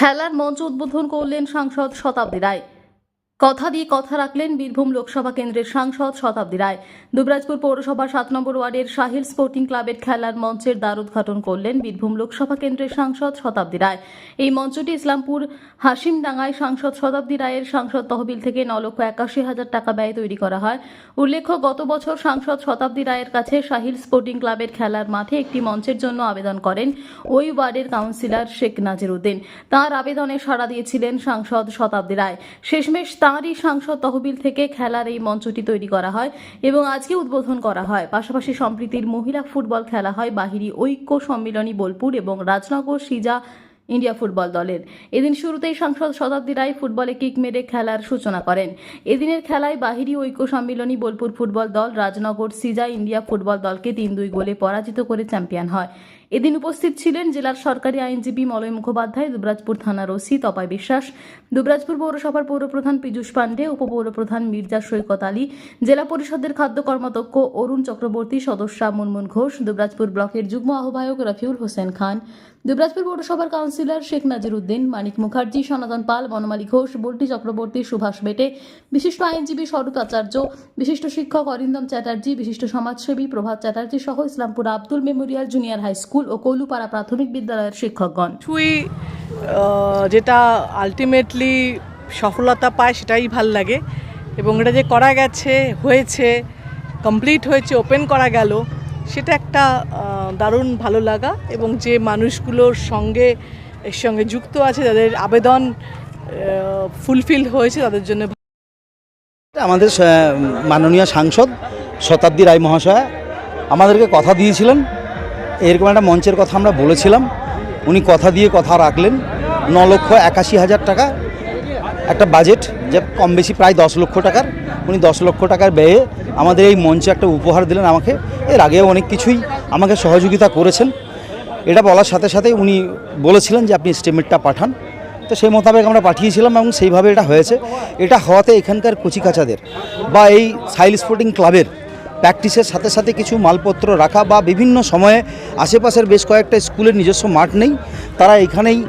খেলার মঞ্চ উদ্বোধন করলেন সাংসদ শতাব্দী রায়। কথা দিয়ে কথা রাখলেন বীরভূম লোকসভা কেন্দ্রের সাংসদ শতাব্দী রায়। দুবরাজপুর পৌরসভার 7 নম্বর ওয়ার্ডের সাহিল স্পোর্টিং ক্লাবের খেলার মঞ্চের দ্বার উদ্ঘাটন করলেন বীরভূম লোকসভা কেন্দ্রের সাংসদ শতাব্দী রায়। এই মঞ্চটি ইসলামপুর হাসিমডাঙ্গায় সাংসদ শতাব্দী রায়ের সাংসদ তহবিল থেকে 9,81,000 টাকা ব্যয়ে তৈরি করা হয়। উল্লেখ্য, গত বছর সাংসদ শতাব্দী রায়ের কাছে সাহিল স্পোর্টিং ক্লাবের খেলার মাঠে একটি মঞ্চের জন্য আবেদন করেন ওই ওয়ার্ডের কাউন্সিলর শেখ নাজিরউদ্দিন। তাঁর আবেদনে সাড়া দিয়েছিলেন সাংসদ শতাব্দী রায়। শেষমেশ তাঁরই সাংসদ তহবিল থেকে খেলার এই মঞ্চটি তৈরি করা হয় এবং আজকে উদ্বোধন করা হয়। পাশাপাশি সম্প্রীতির মহিলা ফুটবল খেলা হয় বাহিরি ঐক্য সম্মিলনী বোলপুর এবং রাজনগর সিজা ইন্ডিয়া ফুটবল দলের। এদিন শুরুতেই সাংসদ শতাব্দী রায় ফুটবলে কিক মেরে খেলার সূচনা করেন। এদিনের খেলায় বাহিরি ঐক্য সম্মিলনী বোলপুর ফুটবল দল রাজনগর সিজা ইন্ডিয়া ফুটবল দলকে 3-2 গোলে পরাজিত করে চ্যাম্পিয়ন হয়। এদিন উপস্থিত ছিলেন জেলার সরকারি আইনজীবী মলয় মুখোপাধ্যায়, দুবরাজপুর থানার ওসি তপয় বিশ্বাস, দুবরাজপুর পৌরসভার পৌরপ্রধান পীযূষ পাণ্ডে, উপপৌরপ্রধান মির্জা সৈকত আলী, জেলা পরিষদের খাদ্য কর্মাধ্যক্ষ অরুণ চক্রবর্তী, সদস্যা মুনমুন ঘোষ, দুবরাজপুর ব্লকের যুগ্ম আহ্বায়ক রফিউল হোসেন খান, দুবরাজপুর পৌরসভার কাউন্সিলর শেখ নাজিরউদ্দিন, মানিক মুখার্জি, সনাতন পাল, বনমালী ঘোষ, বল্টি চক্রবর্তী, সুভাষ বেটে, বিশিষ্ট আইনজীবী স্বরূপ আচার্য, বিশিষ্ট শিক্ষক অরিন্দম চ্যাটার্জি, বিশিষ্ট সমাজসেবী প্রভাত চ্যাটার্জি সহ Islampur Abdul memorial junior high school ও কৌলুপাড়া প্রাথমিক বিদ্যালয়ের শিক্ষকগণ। যেটা আলটিমেটলি সফলতা পায় সেটাই ভাল লাগে, এবং এটা যে করা গেছে, হয়েছে, কমপ্লিট হয়েছে, ওপেন করা গেল, সেটা একটা দারুণ ভালো লাগা। এবং যে মানুষগুলোর সঙ্গে এর সঙ্গে যুক্ত আছে, যাদের আবেদন ফুলফিল হয়েছে, তাদের জন্য আমাদের মাননীয় সাংসদ শতাব্দী রায় মহাশয় আমাদেরকে কথা দিয়েছিলেন, এরকম একটা মঞ্চের কথা আমরা বলেছিলাম, উনি কথা দিয়ে কথা রাখলেন। 9,81,000 টাকা একটা বাজেট, যে কম বেশি প্রায় 10 লক্ষ টাকার, উনি 10 লক্ষ টাকার ব্যয়ে আমাদের এই মঞ্চে একটা উপহার দিলেন আমাকে। এর আগেও অনেক কিছুই আমাকে সহযোগিতা করেছেন। এটা বলার সাথে সাথে উনি বলেছিলেন যে আপনি এস্টিমেটটা পাঠান, তো সেই মোতাবেক আমরা পাঠিয়েছিলাম এবং সেইভাবে এটা হয়েছে। এটা হওয়াতে এখানকার কচিকাচাদের বা এই সাহিল স্পোর্টিং ক্লাবের প্র্যাকটিসের সাথে সাথে কিছু মালপত্র রাখা বা বিভিন্ন সময়ে আশেপাশের বেশ কয়েকটা স্কুলের নিজস্ব মাঠ নেই, তারা এখানেই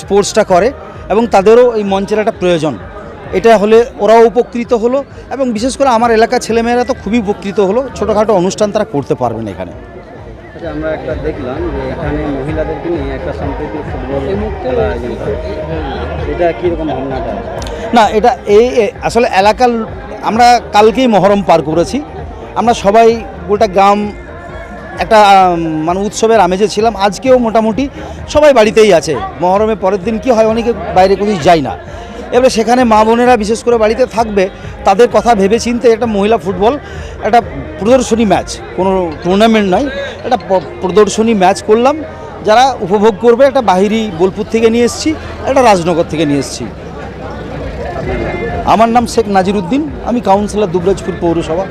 স্পোর্টসটা করে এবং তাদেরও এই মঞ্চের একটা প্রয়োজন। এটা হলে ওরাও উপকৃত হলো এবং বিশেষ করে আমার এলাকার ছেলেমেয়েরা তো খুবই উপকৃত হলো। ছোটোখাটো অনুষ্ঠান তারা করতে পারবেন এখানে। আমরা একটা দেখলাম যে এখানে মহিলাদেরকে নিয়ে একটা সম্প্রীতি ফুটবল খেলা আয়োজন করে, এটা কীরকম ভাবনাটা? না, এটা এই আসলে এলাকার, আমরা কালকেই মহরম পার করেছি, আমরা সবাই গোটা গ্রাম একটা মানে উৎসবের আমেজে ছিলাম। আজকেও মোটামুটি সবাই বাড়িতেই আছে। মহরমের পরের দিন কি হয়, অনেকে বাইরে কোথাও যায় না, এবারে সেখানে মা বোনেরা বিশেষ করে বাড়িতে থাকবে, তাদের কথা ভেবে চিন্তে একটা মহিলা ফুটবল একটা প্রদর্শনী ম্যাচ, কোনো টুর্নামেন্ট নয়, একটা প্রদর্শনী ম্যাচ করলাম। যারা উপভোগ করবে, একটা বাহিরি বোলপুর থেকে নিয়ে এসেছি, একটা রাজনগর থেকে নিয়ে এসেছি। আমার নাম শেখ নাজিরউদ্দিন, আমি কাউন্সিলর দুবরাজপুর পৌরসভা।